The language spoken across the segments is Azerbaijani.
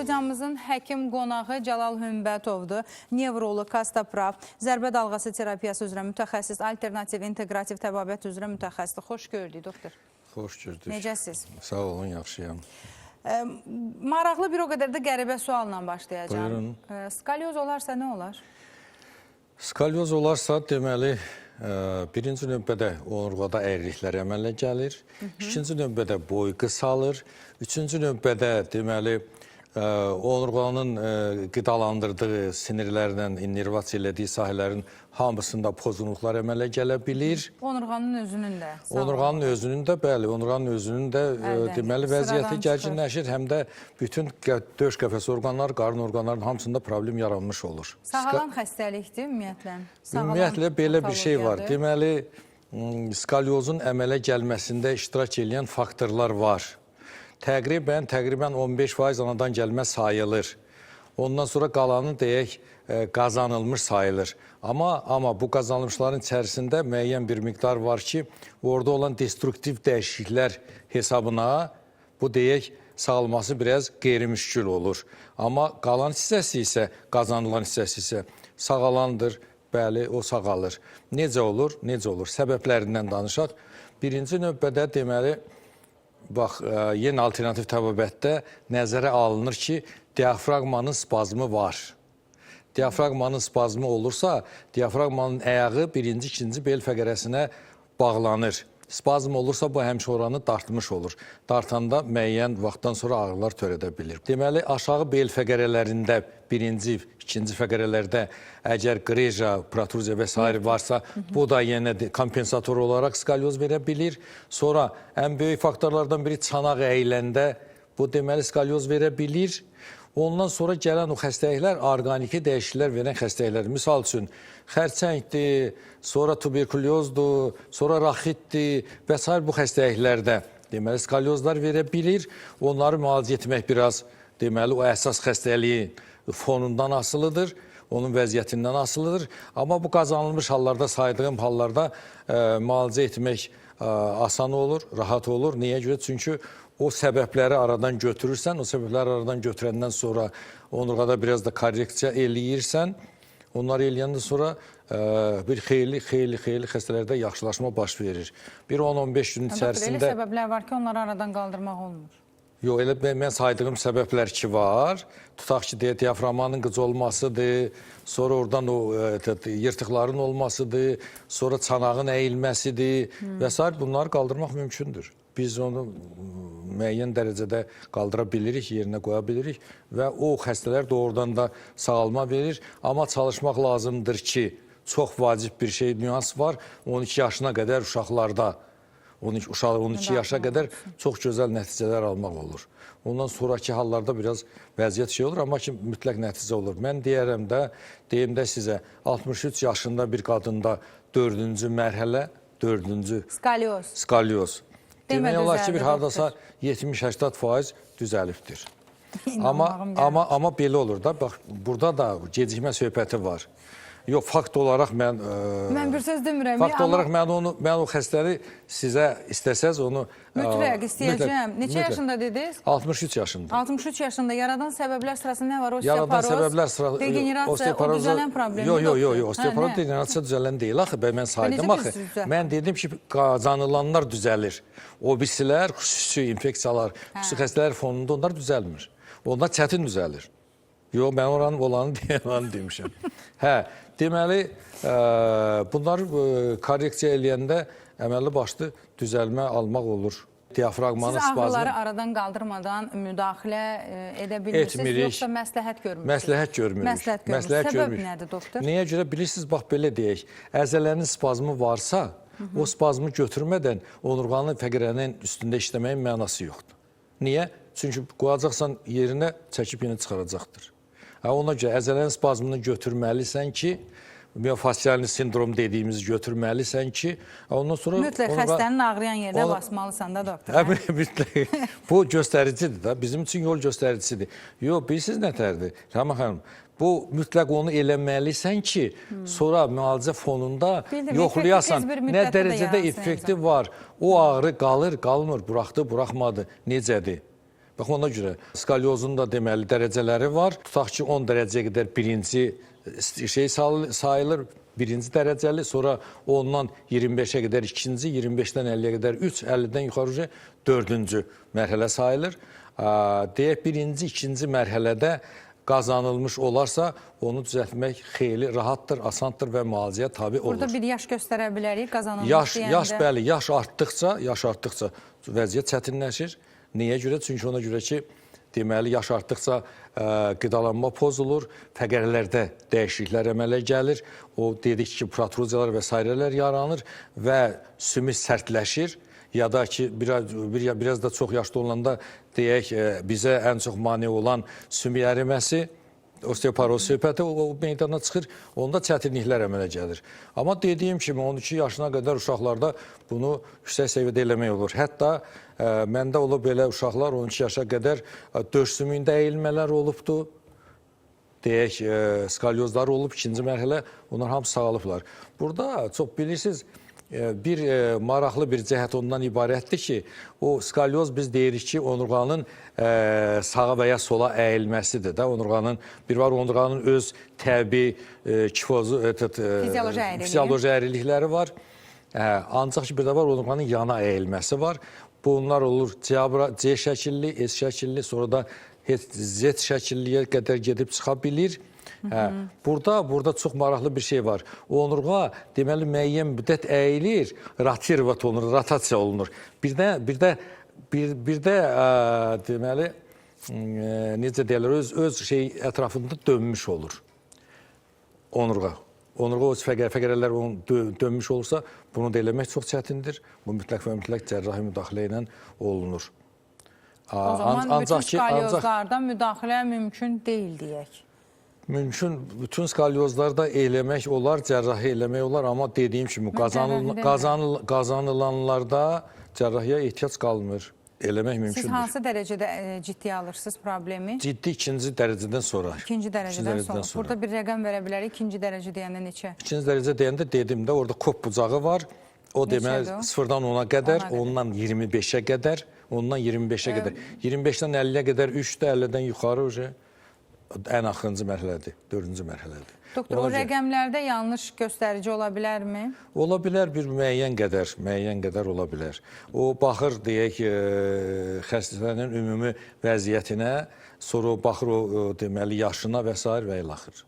Azərbaycanımızın həkim qonağı Cəlal Hümbətovdur. Nevrolog, kastapraf, zərbə dalğası terapiyası üzrə mütəxəssis, alternativ, integrativ təbabət üzrə mütəxəssisdir. Xoş gördük, doktor. Xoş gördük. Necəsiz? Sağ olun, yaxşıyam. Maraqlı bir o qədər də qəribə sualla başlayacağım. Buyurun. Skalyoz olarsa nə olar? Skalyoz olarsa, deməli, birinci növbədə onurğada əyriliklər əmələ gəlir. İkinci növbədə boy qısalır. Üçüncü növbədə, deməli, onurğanın qidalandırdığı sinirlərlə innervasiya elədiyi sahələrin hamısında pozğunluqlar əmələ gələ bilir. Onurğanın özünün də. Onurğanın özünün də, bəli, onurğanın özünün də deməli vəziyyəti gərginləşir. Həm də bütün döş qəfəs orqanlar, qarın orqanlarının hamısında problem yaranmış olur. Sağalan xəstəlikdir ümumiyyətlə? Ümumiyyətlə, belə bir şey var. Deməli, skalyozun əmələ gəlməsində iştirak edən faktorlar var. Təqribən 15% anadan gəlmə sayılır. Ondan sonra qalanı deyək, qazanılmış sayılır. Amma bu qazanılmışların içərisində müəyyən bir miqdar var ki, orada olan destruktiv dəyişikliklər hesabına bu deyək, sağlaması biraz qeyri-müşkül olur. Amma qalan hissəsi isə, qazanılan hissəsi isə sağalandır, bəli, o sağalır. Necə olur? Necə olur? Səbəblərindən danışaq. Birinci növbədə deməli, bax, yeni alternativ təbabətdə nəzərə alınır ki, diafraqmanın spazmı var. Diafraqmanın spazmı olursa, diafraqmanın ayağı birinci, ikinci bel fəqərəsinə bağlanır. Spazm olursa, bu həmişə oranı dartmış olur. Dartanda müəyyən vaxtdan sonra ağrılar törədə bilir. Deməli, aşağı bel fəqərələrində, birinci, ikinci fəqərələrdə əgər qreja, protruziya və s. varsa, bu da yenə kompensator olaraq skalyoz verə bilir. Sonra ən böyük faktorlardan biri çanaq əyiləndə bu deməli skalyoz verə bilir. Ondan sonra gələn o xəstəliklər orqaniki dəyişikliklər verən xəstəliklər. Misal üçün, xərçəngdir, sonra tuberkulyozdur, sonra raxitdir və s. bu xəstəliklərdə deməli skalyozlar verə bilir. Onları müalicə etmək biraz deməli o əsas xəstəliyin fonundan asılıdır, onun vəziyyətindən asılıdır. Amma bu qazanılmış hallarda, saydığım hallarda müalicə etmək asan olur, rahat olur. Niyə görə? Çünki o səbəbləri aradan götürürsən, o səbəbləri aradan götürəndən sonra onurğada biraz da korreksiya eləyirsən, onları eləyəndən sonra bir xeyli xəstələrdə yaxşılaşma baş verir. Bir 10-15 gün içərisində... Elə səbəblər var ki, onları aradan qaldırmaq olmur. Yox, elə mən saydığım səbəblər ki var. Tutaq ki, diafragmanın qıc olmasıdır, sonra oradan o yırtıqların olmasıdır, sonra çanağın əyilməsidir və s. Bunları qaldırmaq mümkündür. Biz onu müəyyən dərəcədə qaldıra bilirik, yerinə qoya bilirik və o xəstələr doğrudan da sağalma verir. Amma çalışmaq lazımdır ki, çox vacib bir şey, nüans var. 12 yaşına qədər uşaqlarda, 12 yaşa qədər çox gözəl nəticələr almaq olur. Ondan sonraki hallarda biraz vəziyyət şey olur, amma ki, mütləq nəticə olur. Mən deyərəm də sizə, 63 yaşında bir qadında 4-cü mərhələ, 4-cü skalyoz. Demək olar ki, bir haradasa 70-80% düzəlibdir. Amma belə olur da, bax, burada da gecikmə söhbəti var. Yox, fakt olaraq mən bir söz demirəm. Fakt olaraq mən o xəstələri sizə istəsəz onu... Mütləq istəyəcəm. Neçə yaşında dediniz? 63 yaşında. 63 yaşında. Yaradan səbəblər sırasında nə var? Osteoporoz, degenerasiya, o düzələn problemi. Yox, osteoporoz, degenerasiya düzələn deyil. Axı, mən saydım. Mən dedim ki, qazanılanlar düzəlir. O birisilər, xüsusi infeksiyalar, xüsusi xəstələr fonunda onlar düzəlmir. Onlar çətin düzəlir. Yox, mən olanı demişəm. Hə, deməli, bunlar korreksiya eləyəndə əməlli başlı düzəlmə almaq olur. Diafragmanın spazmı... Siz ağrıları aradan qaldırmadan müdaxilə edə bilirsiniz, yoxsa məsləhət görmürsünüz? Məsləhət görmürük. Səbəb nədir, doktor? Nəyə görə bilirsiniz? Bax, belə deyək, əzələnin spazmı varsa, o spazmı götürmədən onurğanın fəqərənin üstündə işləməyin mənası yoxdur. Niyə? Çünki qoyacaqsan yerinə çəkib yenə çıxaracaqdır. Ona görə əzələnin spazmını götürməlisən ki, miofascialni sindrom dediyimizi götürməlisən ki, ondan sonra... Mütləq xəstənin ağrıyan yerinə basmalısan da, doktor. Mütləq. Bu göstəricidir da, bizim üçün yol göstəricisidir. Yox, bilirsiniz nətərdir? Rəma xanım, bu mütləq onu eləməlisən ki, sonra müalicə fonunda yoxlayasan, nə dərəcədə effekti var. O ağrı qalır, qalmır, buraxdı, buraxmadı, necədir? Bax, ona görə skalyozun da deməli dərəcələri var. Tutaq ki, 10 dərəcəyə qədər birinci şey sayılır, birinci dərəcəli, sonra ondan 25-ə qədər ikinci, 25-dən 50-yə qədər 3, 50-dən yuxarı 4-cü mərhələ sayılır. Deyək, birinci, ikinci mərhələdə qazanılmış olarsa, onu düzəltmək xeyli rahatdır, asandır və müalicəyə tabi olur. Burada bir yaş göstərə bilərik qazanılmış deyəndə. Bəli, yaş artdıqca vəziyyət çətinləşir. Niyə görə? Çünki ona görə ki, deməli, yaş artdıqca qidalanma pozulur, fəqərlərdə dəyişikliklər əmələ gəlir. O, dedik ki, protruziyalar və sairələr yaranır və sümük sərtləşir. Ya da ki, biraz da çox yaşlı olanda deyək, bizə ən çox mane olan sümük əriməsi, osteoporoz söhbəti o meydana çıxır, onda çətinliklər əmələ gəlir. Amma dediyim kimi, 12 yaşına qədər uşaqlarda bunu yüksək səviyyədə eləmək olur. Hətta məndə olub belə uşaqlar 12 yaşa qədər döş sümüyündə əyilmələr olubdur. Deyək, skalyozları olub, ikinci mərhələ, onlar hamısı sağalıblar. Burada çox bilirsiniz, bir maraqlı bir cəhət ondan ibarətdir ki, o skalyoz biz deyirik ki, onurğanın sağa və ya sola əyilməsidir də. Bir var, onurğanın öz təbii fizioloji əyrilikləri var. Ancaq ki, bir də var, onurğanın yana əyilməsi var. Bunlar olur C şəkilli, S şəkilli, sonra da Z şəkilliyə qədər gedib çıxa bilir. Burada çox maraqlı bir şey var. Onurğa deməli müəyyən müddət əyilir, rotasiya olunur. Bir də deməli necə deyirlər, öz şey ətrafında dönmüş olur onurğa. Onurğa öz fəqərələr dönmüş olursa, bunu da eləmək çox çətindir. Bu mütləq və mütləq cərrahi müdaxilə ilə olunur. O zaman bütün skalyozlarda müdaxilə mümkün deyil deyək. Mümkün, bütün skalyozlarda eləmək olar, cərrahi eləmək olar, amma dediyim kimi qazanılanlarda cərrahiyə ehtiyac qalmır, eləmək mümkündür. Siz hansı dərəcədə ciddiyə alırsınız problemi? Ciddi ikinci dərəcədən sonra. İkinci dərəcədən sonra. Burada bir rəqəm verə bilərik, ikinci dərəcə deyəndə neçə? İkinci dərəcə deyəndə dedim də, orada kop bucağı var. O deməli 0-dan 10-a qədər, ondan 25-ə qədər, ondan 25-ə qədər. 25-dən 50-yə qədər 3-də, 50-dən yuxarı ən axırıncı mərhələdir, 4-cü mərhələdir. Doktor, o rəqəmlərdə yanlış göstərici ola bilərmi? Ola bilər, bir müəyyən qədər ola bilər. O, baxır, deyək, xəstənin ümumi vəziyyətinə, sonra baxır o, deməli, yaşına və s. və ilaxır.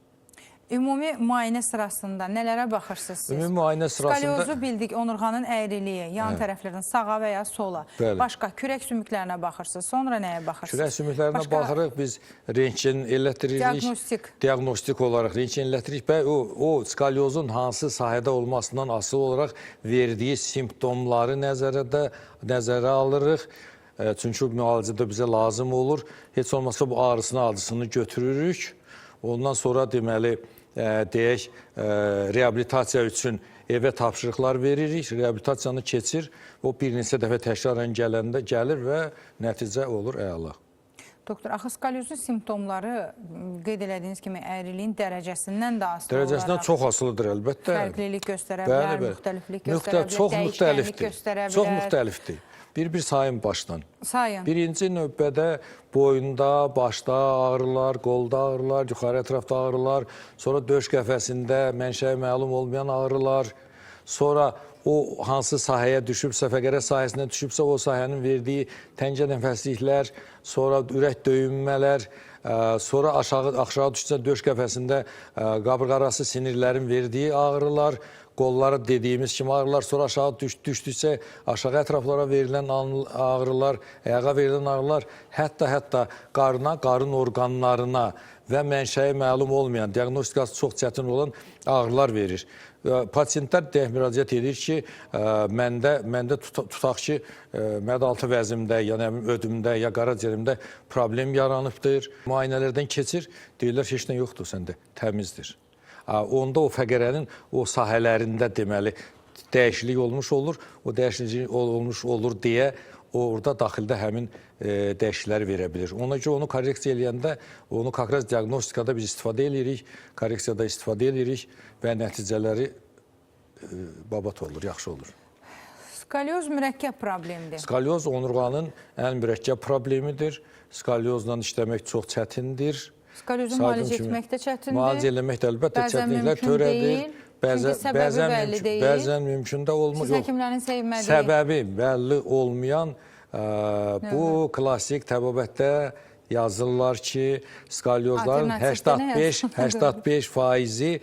Ümumi müayinə sırasında nələrə baxırsınız siz? Ümumi müayinə sırasında... Skalyozu bildik, onurğanın əyriliyi, yan tərəflərdən sağa və ya sola. Başqa, kürək sümüklərinə baxırsınız, sonra nəyə baxırsınız? Kürək sümüklərinə baxırıq, biz rentgen elətdiririk. Diaqnostik olaraq rentgen elətdiririk. O skalyozun hansı sahədə olmasından asılı olaraq verdiyi simptomları nəzərə alırıq. Çünki müalicədə bizə lazım olur. Heç olmasa bu ağrısını, acısını götürürük. Ondan sonra deməli, deyək, reabilitasiya üçün evə tapşırıqlar veririk, reabilitasiyanı keçir, o bir neçə dəfə təkrarən gəlir və nəticə olur əla. Doktor, axı skalyozun simptomları qeyd elədiyiniz kimi əyriliyin dərəcəsindən də asılı olaraq... Dərəcəsindən çox asılıdır, əlbəttə. Fərqlilik göstərə bilər, müxtəliflik göstərə bilər, çox müxtəlifdir. Çox müxtəlifdir. Bir sayın başdan. Sayın. Birinci növbədə boyunda, başda ağrılar, qolda ağrılar, yuxarı ətrafda ağrılar, sonra döş qəfəsində mənşəyi məlum olmayan ağrılar, sonra o hansı sahəyə düşübsə, fəqərə sahəsinə düşübsə, o sahənin verdiyi təngə nəfəsliklər, sonra ürək döyünmələr, sonra aşağı düşsə döş qəfəsində qabırğarası sinirlərin verdiyi ağrılar, qolları dediyimiz kimi ağrılar, sonra aşağı düşdükcə aşağı ətraflara verilən ağrılar, ayağa verilən ağrılar, hətta qarına, qarın orqanlarına və mənşəyi məlum olmayan, diaqnostikası çox çətin olan ağrılar verir. Pasiyentlər deyək, müraciət edir ki, məndə tutaq ki, mədaltı vəzimdə, ya ödümdə, ya qaraciyərimdə problem yaranıbdır. Müayinələrdən keçir, deyirlər, heç nə yoxdur səndə, təmizdir. Onda o fəqərənin o sahələrində deməli dəyişiklik olmuş olur. O dəyişiklik olmuş olur deyə orada daxildə həmin dəyişiklikləri verə bilir. Ona görə onu korreksiya eləyəndə, onu konkret diaqnostikada biz istifadə edirik, korreksiyada istifadə edirik və nəticələri babat olur, yaxşı olur. Skalyoz mürəkkəb problemdir. Skalyoz onurğanın ən mürəkkəb problemidir. Skalyozla işləmək çox çətindir. Skalyozu müalicə etmək də çətindir. Müalicə eləmək də əlbəttə çətinliklər törədir. Bəzən mümkün də olmur. Siz həkimlərin sevmədiyi. Səbəbi bəlli olmayan bu klassik təbabətdə yazırlar ki, skalyozların 85%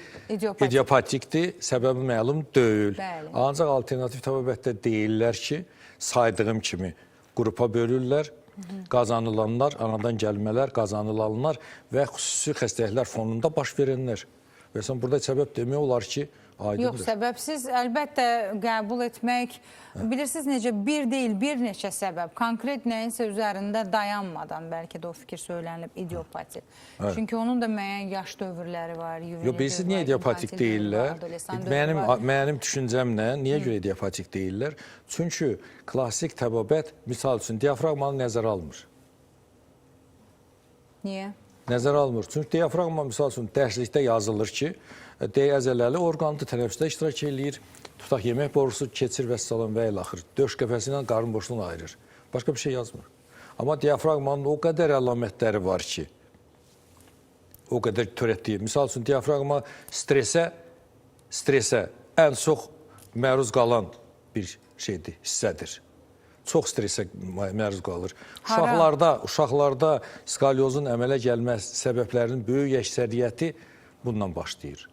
idiopatikdir, səbəbi məlum deyil. Ancaq alternativ təbabətdə deyirlər ki, saydığım kimi qrupa bölürlər, qazanılanlar, anadan gəlmələr, qazanılanlar və xüsusi xəstəliklər fonunda baş verənlər. Və sən burada səbəb demək olar ki, aydındır. Yox, səbəbsiz əlbəttə qəbul etmək, bilirsiniz necə, bir deyil, bir neçə səbəb, konkret nəyinsə üzərində dayanmadan bəlkə də o fikir söylənilib, idiopatik. Çünki onun da müəyyən yaş dövrləri var. Yox, bilirsiniz, niyə idiopatik deyirlər? Mənim düşüncəmlə, niyə görə idiopatik deyirlər? Çünki klassik təbabət, misal üçün, diafraqmanı nəzərə almır. Niyə? Nəzərə almır. Çünki diafraqma, misal üçün, dərslikdə yazılır ki, D əzələli orqanlı tənəffüsdə iştirak eləyir, tutaq yemək borusu keçir və salam və ilaxır. Döş qəfəsi ilə qarın boşluğunu ayırır. Başqa bir şey yazmır. Amma diafraqmanın o qədər əlamətləri var ki, o qədər törətdiyi. Misal üçün, diafraqma stresə ən çox məruz qalan bir şeydir, hissədir. Çox stresə məruz qalır. Uşaqlarda skalyozun əmələ gəlməz səbəblərinin böyük əksəriyyəti bundan başlayır.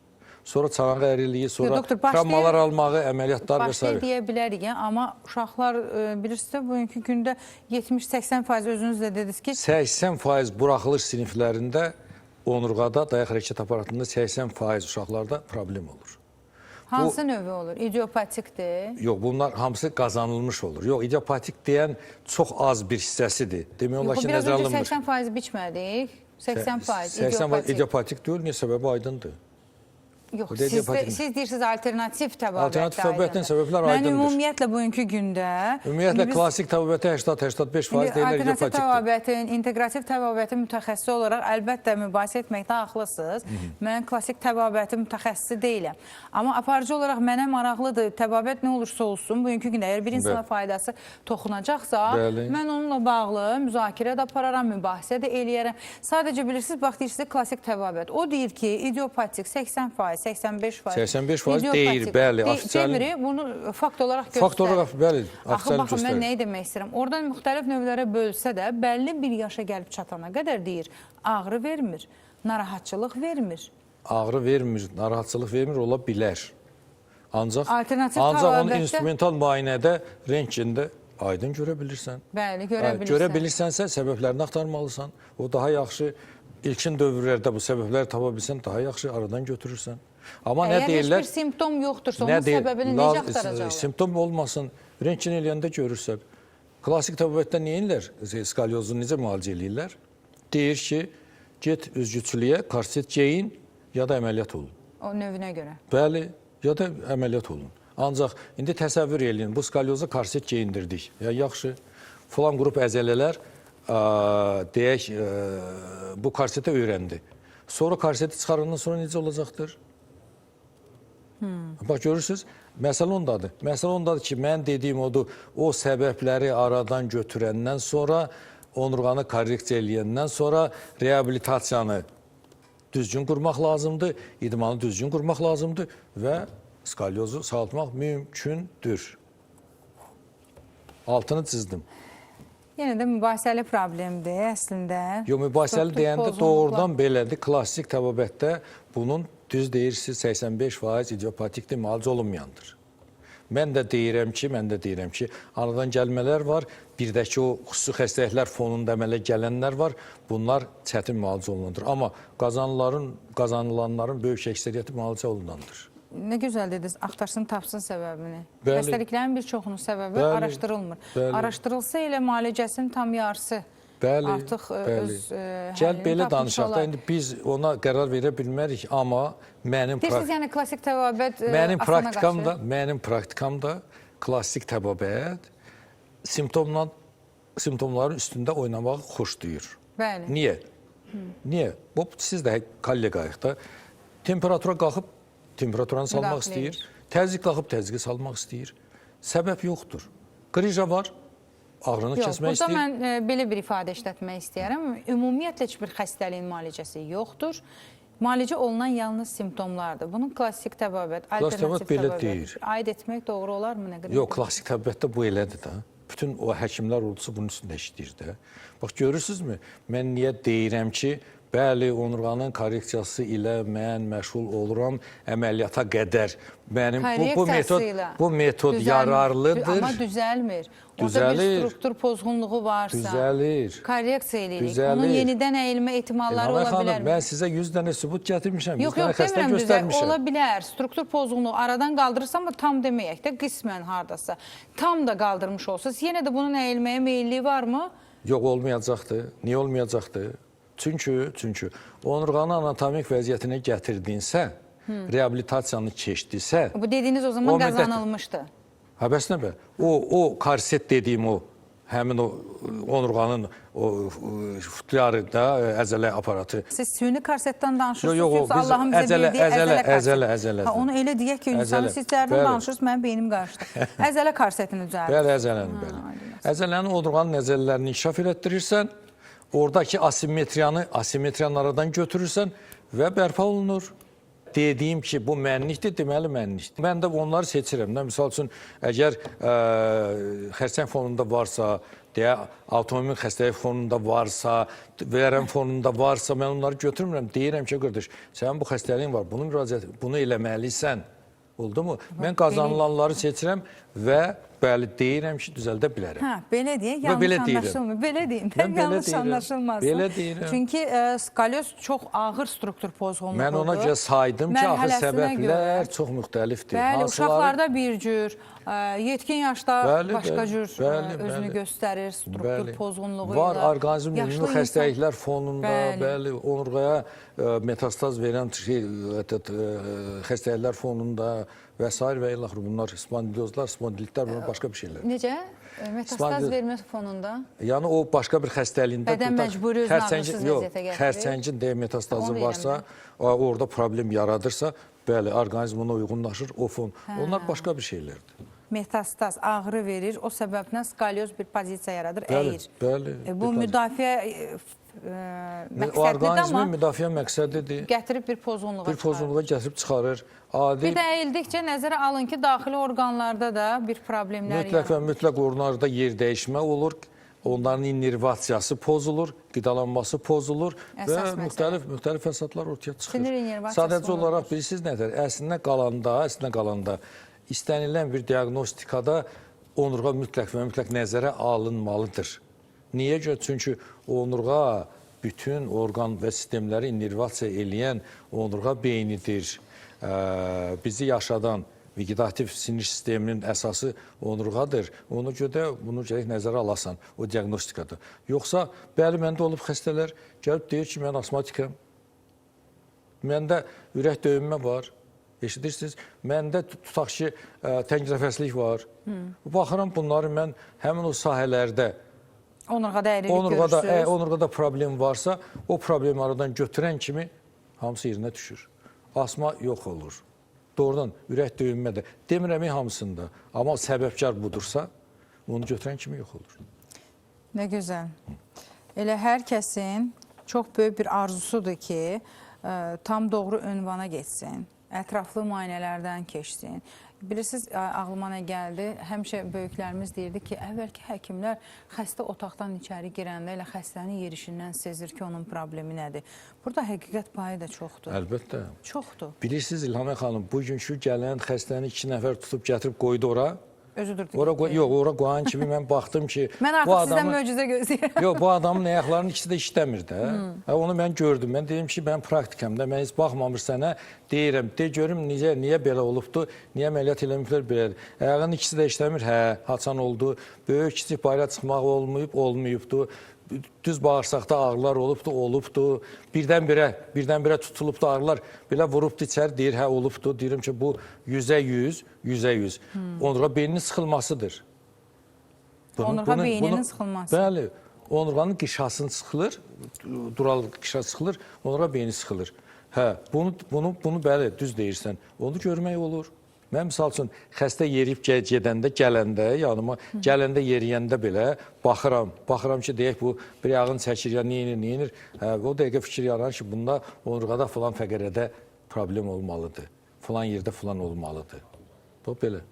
Sonra çanağı əriliyi, sonra travmalar almağı, əməliyyatlar və s. Başlayı deyə bilərik, amma uşaqlar, bilirsiniz, bugünkü gündə 70-80% özünüz də dediniz ki... 80% buraxılış siniflərində, onurğada, dayaq hərəkət aparatında 80% uşaqlarda problem olur. Hansı növü olur? İdiopatikdir? Yox, bunlar hamısı qazanılmış olur. Yox, idiopatik deyən çox az bir hissəsidir. Demək olar ki, nəzərə alınmır. Biraz öncə 80% biçmədik. 80% 80% idiopatik deyil, niyə səbəbi aydındır? Yox, siz deyirsiniz alternativ təbabətdə. Alternativ təbabətdən səbəblər aydındır. Mən ümumiyyətlə bugünkü gündə... Ümumiyyətlə, klassik təbabətə 80-85% deyirlər idiopatikdir. Alternativ təbabətin, integrativ təbabətin mütəxəssisi olaraq əlbəttə mübahisə etməkdə haqlısınız. Mən klassik təbabətin mütəxəssisi deyiləm. Amma aparıcı olaraq mənə maraqlıdır. Təbabət nə olursa olsun, bugünkü gündə əgər bir insana faydası toxunacaqsa, mən onunla bağlı müzakirə də apararam, mübahisə də eləyərəm. Sadəcə bilirsiniz, bax deyirsiniz, klassik təbabət. O deyir ki, idiopatik 80%. 85% deyir, bəli. Demiri, bunu fakt olaraq göstərir. Fakt olaraq, bəli, axı, baxın, mən nəyi demək istəyirəm? Oradan müxtəlif növlərə bölsə də, bəlli bir yaşa gəlib çatana qədər deyir, ağrı vermir, narahatçılıq vermir. Ağrı vermir, narahatçılıq vermir, ola bilər. Ancaq onu instrumental müayinədə, rentgində aydın görə bilirsən. Bəli, görə bilirsən. Görə bilirsənsə, səbəblərini axtarmalısan. O daha yaxşı, ilkin dövrlərdə bu səbəbləri tapa bilsən, daha yaxşı aradan götürürsən. Amma nə deyirlər? Əgər heç bir simptom yoxdursa, onun səbəbini necə axtaracaqlar? Simptom olmasın, rentgen eləyəndə görürsən. Klassik təbabətdə neyinlər? Skalyozu necə müalicə eləyirlər? Deyir ki, get üzgüçülüyə, karsit geyin ya da əməliyyat olun. O növünə görə? Bəli, ya da əməliyyat olun. Ancaq indi təsəvvür eləyin, bu skalyoza karsit geyindirdik. Yaxşı, filan qrup əzələlər deyək, bu karseti öyrəndi. Sonra karseti çıxarandan sonra necə olacaqdır? Bax, görürsünüz, məsələ ondadır. Məsələ ondadır ki, mən dediyim odur, o səbəbləri aradan götürəndən sonra, onurğanı korreksiya eləyəndən sonra reabilitasiyanı düzgün qurmaq lazımdır, idmanı düzgün qurmaq lazımdır və skalyozu sağaltmaq mümkündür. Altını çizdim. Yenə də mübahisəli problemdir əslində. Yox, mübahisəli deyəndə doğrudan belədir. Klassik təbabətdə bunun düz deyirsiniz 85% idiopatikdir, müalicə olunmayandır. Mən də deyirəm ki, anadan gəlmələr var, bir də ki, o xüsusi xəstəliklər fonunda əmələ gələnlər var, bunlar çətin müalicə olunandır. Amma qazanılanların böyük əksəriyyəti müalicə olunandır. Nə gözəl dediniz, axtarsın, tapsın səbəbini. Xəstəliklərin bir çoxunun səbəbi araşdırılmır. Araşdırılsa elə müalicəsinin tam yarısı artıq öz Gəl belə danışaq da, indi biz ona qərar verə bilmərik, amma mənim klassik təbabət mənim praktikamda klassik təbabət simptomların üstündə oynamağı xoşlayır. Niyə? Niyə? Siz də kollegayıq da, temperatura qalxıb temperaturanı salmaq istəyir, təzyiq qalxıb təzyiqi salmaq istəyir. Səbəb yoxdur. Qrija var, ağrını Yox, kəsmək burada istəyir. mən belə bir ifadə işlətmək istəyərəm. Ümumiyyətlə heç bir xəstəliyin müalicəsi yoxdur. Müalicə olunan yalnız simptomlardır. Bunun klassik təbabət, alternativ belə təbabət deyir. aid etmək doğru olarmı? Nə qədər? Yox, klassik təbiətdə bu elədir də. Bütün o həkimlər ordusu bunun üstündə işləyir də. Bax, görürsünüzmü? Mən niyə deyirəm ki, bəli, onurğanın korreksiyası ilə mən məşğul oluram əməliyyata qədər. Mənim bu metod yararlıdır. Amma düzəlmir. Orada Düzəlir. bir struktur pozğunluğu varsa, Düzəlir. korreksiya eləyirik. Düzəlir. Onun yenidən əyilmə ehtimalları ola xanım, bilərmi? mən sizə 100 dənə sübut gətirmişəm, 100 Yox, dənə xəstə demirəm düzəl. göstərmişəm. Ola bilər. Struktur pozğunluğu aradan qaldırırsam, tam deməyək də qismən hardasa. Tam da qaldırmış olsanız, yenə də bunun əyilməyə meyilliyi varmı? Yox, olmayacaqdır. Niyə olmayacaqdır? Çünki onurğanı anatomik vəziyyətinə gətirdinsə, reabilitasiyanı keçdisə, Bu dediyiniz o zaman qazanılmışdı. Ha, bəs nə bə? O korset dediyim o, həmin o onurğanın o futyarı da, əzələ aparatı. Siz süni korsetdən danışırsınız, Yox, yoxsa biz Allahın bizə verdiyi əzələ əzələ. Ha, onu elə deyək ki, insanı siz dərdən danışırsınız, mənim beynim qarışdı. Əzələ korsetini düzəldir. Bəli, əzələni, bəli. Əzələnin onurğanın əzələlərini inkişaf elətdirirsən, oradakı asimetriyanı aradan götürürsən və bərpa olunur. Dediyim ki, bu mənlikdir, deməli mənlikdir. Mən də onları seçirəm. Misal üçün, əgər xərçəng fonunda varsa, avtomobil xəstəlik fonunda varsa, vərəm fonunda varsa, mən onları götürmürəm. Deyirəm ki, qardaş, sənin bu xəstəliyin var, bunu eləməlisən. Oldu mu? Mən qazanılanları seçirəm və bəli, deyirəm ki, düzəldə bilərəm. Hə, belə deyək, yanlış anlaşılmır. Belə deyim, yanlış anlaşılmazsın. Belə deyirəm. Çünki skalyoz çox ağır struktur pozğunluğudur. Mən ona görə saydım ki, axı səbəblər çox müxtəlifdir. Bəli, uşaqlarda bir cür, yetkin yaşda başqa cür özünü göstərir, struktur pozğunluğu ilə. Var, orqanizm ümumi xəstəliklər fonunda, bəli, onurğaya metastaz verən xəstəliklər fonunda və s. və ilax bunlar spondilozlar, spondilitlər, bunlar başqa bir şeylər. Necə? Metastaz vermə fonunda? Yəni o başqa bir xəstəliyində bədən məcburi özünü ağrısız vəziyyətə gətirir. Xərçəngin metastazı varsa, orada problem yaradırsa, bəli, orqanizm ona uyğunlaşır, o fon. Onlar başqa bir şeylərdir. Metastaz ağrı verir, o səbəblə skalyoz bir pozisiya yaradır, əyir. Bəli. Bu müdafiə məqsədlidir, amma orqanizmin müdafiə məqsədidir. Gətirib bir pozğunluğa çıxarır. Bir pozğunluğa gətirib çıxarır. Bir də əyildikcə nəzərə alın ki, daxili orqanlarda da bir problemlər mütləq və mütləq onlarda yer dəyişmə olur. Onların innervasiyası pozulur, qidalanması pozulur və müxtəlif fəsadlar ortaya çıxır. Sadəcə olaraq bilirsiniz nədir? Əslində qalanda istənilən bir diaqnostikada onurğa mütləq və mütləq nəzərə alınmalıdır. Niyə görə? Çünki onurğa bütün orqan və sistemləri innervasiya eləyən onurğa beynidir. Bizi yaşadan veqetativ sinir sisteminin əsası onurğadır. Ona görə bunu gərək nəzərə alasan o diaqnostikada. Yoxsa, bəli, məndə olub xəstələr gəlib deyir ki, mən asmatikəm. Məndə ürək döyünmə var. Eşidirsiniz? Məndə tutaq ki, tənginəfəslik var. Baxıram bunları mən həmin o sahələrdə onurğada əyrilik görürsünüz. Onurğada problem varsa, o problemi aradan götürən kimi hamısı yerinə düşür. Asma yox olur. Doğrudan ürək döyünmə də. Demirəm hamısında. Amma səbəbkar budursa, onu götürən kimi yox olur. Nə gözəl. Elə hər kəsin çox böyük bir arzusudur ki, tam doğru ünvana geçsin. Ətraflı müayinələrdən keçsin. Bilirsiniz, ağlıma nə gəldi? Həmişə böyüklərimiz deyirdi ki, əvvəlki həkimlər xəstə otaqdan içəri girəndə elə xəstənin yerişindən sezir ki, onun problemi nədir. Burada həqiqət payı da çoxdur. Əlbəttə. Çoxdur. Bilirsiniz İlhamə xanım, bugünkü gələn xəstəni 2 nəfər tutub gətirib qoydu ora. Özüdür. Yox, ora qoyan kimi mən baxdım ki... Mən artıq sizdən möcüzə gözləyirəm. Yox, bu adamın ayaqlarının ikisi də işləmir də. Onu mən gördüm. Mən dedim ki, mən praktikamda, mən heç baxmamış sənə deyirəm. Görüm, niyə belə olubdur, niyə əməliyyat eləməklər belədir. Ayağının ikisi də işləmir, haçan oldu. Böyük, kiçik bayra çıxmaq olmayıbdur. Düz bağırsaqda ağrılar olubdur. Birdən-birə tutulubdur ağrılar. Belə vurubdur içəri, deyir, olubdur. Deyirəm ki, bu 100%. Onurğa beyninin sıxılmasıdır. Onurğa beyninin sıxılması. Bəli, onurğanın qişasını sıxılır, dural qişa sıxılır, onurğa beyni sıxılır. Bunu bəli, düz deyirsən. Onu görmək olur. Mən misal üçün xəstə yeriyib gedəndə, gələndə, yanıma gələndə yeriyəndə belə baxıram ki, deyək bu bir yağın çəkir, ya neyinir. O dəqiqə fikir yaranır ki, bunda onurğada falan fəqərədə problem olmalıdır. Falan yerdə falan olmalıdır. Bu belə.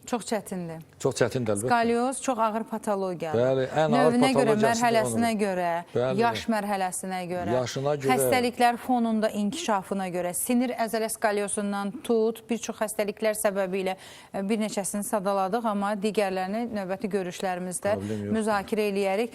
Çox çətindir. Çox çətindir əlbəttə. Skalyoz çox ağır patologiyadır. Bəli, ən ağır Növünə görə, patologiyasında mərhələsinə görə, Bəli. yaş mərhələsinə görə, Yaşına görə. xəstəliklər fonunda inkişafına görə, sinir əzələ skalyozundan tut, bir çox xəstəliklər səbəbilə bir neçəsini sadaladıq, amma digərlərini növbəti görüşlərimizdə müzakirə eləyərik.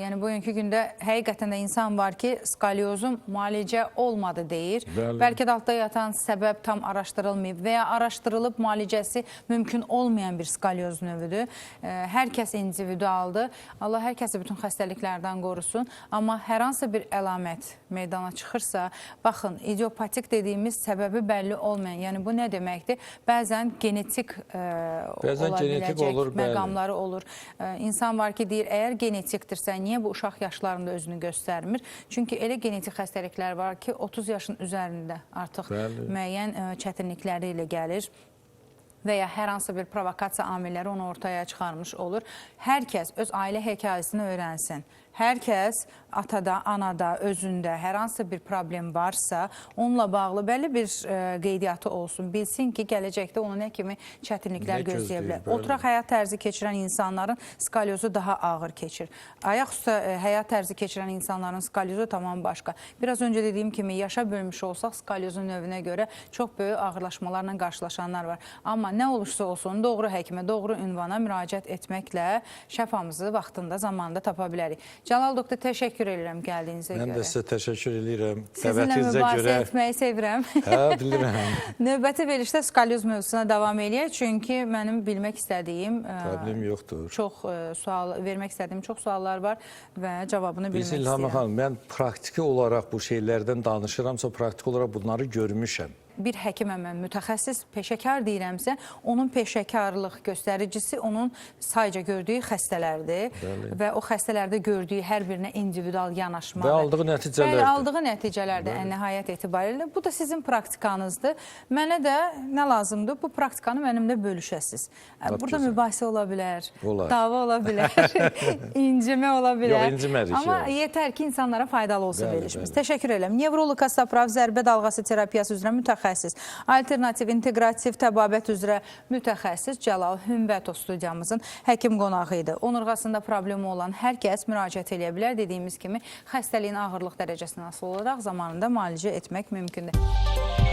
Yəni, bugünkü gündə həqiqətən də insan var ki, skalyozun müalicə olmadı deyir. Bəli. Bəlkə də altda yatan səbəb tam araşdırılmayıb və ya araşdırılıb müalicəsi mümkün olmayan bir skalyoz növüdür. Hər kəs individualdır. Allah hər kəsi bütün xəstəliklərdən qorusun. Amma hər hansı bir əlamət meydana çıxırsa, baxın, idiopatik dediyimiz səbəbi bəlli olmayan, yəni bu nə deməkdir? Bəzən genetik ola biləcək məqamları olur. İnsan var ki, deyir, əgər genetikdirsə, niyə bu uşaq yaşlarında özünü göstərmir? Çünki elə genetik xəstəliklər var ki, 30 yaşın üzərində artıq müəyyən çətinlikləri ilə gəlir və ya hər hansı bir provokasiya amilləri onu ortaya çıxarmış olur. Hər kəs öz ailə hekayəsini öyrənsin. Hər kəs atada, anada, özündə hər hansı bir problem varsa, onunla bağlı bəlli bir qeydiyyatı olsun. Bilsin ki, gələcəkdə onu nə kimi çətinliklər gözləyə bilər. Oturaq həyat tərzi keçirən insanların skalyozu daha ağır keçir. Ayaq üstə həyat tərzi keçirən insanların skalyozu tamam başqa. Biraz öncə dediyim kimi, yaşa bölmüş olsaq, skalyozun növünə görə çox böyük ağırlaşmalarla qarşılaşanlar var. Amma nə olursa olsun, doğru həkimə, doğru ünvana müraciət etməklə şəfamızı vaxtında, zamanında tapa bilərik. Cəlal doktor, təşəkkür edirəm gəldiyinizə görə. Mən də sizə təşəkkür edirəm. Sizinlə mübahisə etməyi sevirəm. Hə, bilirəm. Növbəti verilişdə skalyoz mövzusuna davam eləyək. Çünki mənim bilmək istədiyim, problem yoxdur. Çox sual, vermək istədiyim çox suallar var və cavabını bilmək istəyirəm. İlham xanım, mən praktiki olaraq bu şeylərdən danışıramsa, praktiki olaraq bunları görmüşəm. Bir həkiməm mən, mütəxəssis, peşəkar deyirəmsə, onun peşəkarlıq göstəricisi onun sayca gördüyü xəstələrdir və o xəstələrdə gördüyü hər birinə individual yanaşmadır. Və aldığı nəticələrdir. Bəli, aldığı nəticələrdir ən nəhayət etibarilə. Bu da sizin praktikanızdır. Mənə də nə lazımdır? Bu praktikanı mənimlə bölüşəsiz. Burada mübahisə ola bilər, dava ola bilər, incimə ola bilər. Yox, incimərik. Amma yetər ki, insanlara faydalı olsun verilişimiz. Təşəkkür edirəm. Nevrolog Astaprav zərbə dalğası terapiyası üzrə mütəxəssis, alternativ, integrativ təbabət üzrə mütəxəssis Cəlal Hümbətov studiyamızın həkim qonağı idi. Onurğasında problemi olan hər kəs müraciət edə bilər. Dediyimiz kimi, xəstəliyin ağırlıq dərəcəsinə asılı olaraq zamanında müalicə etmək mümkündür.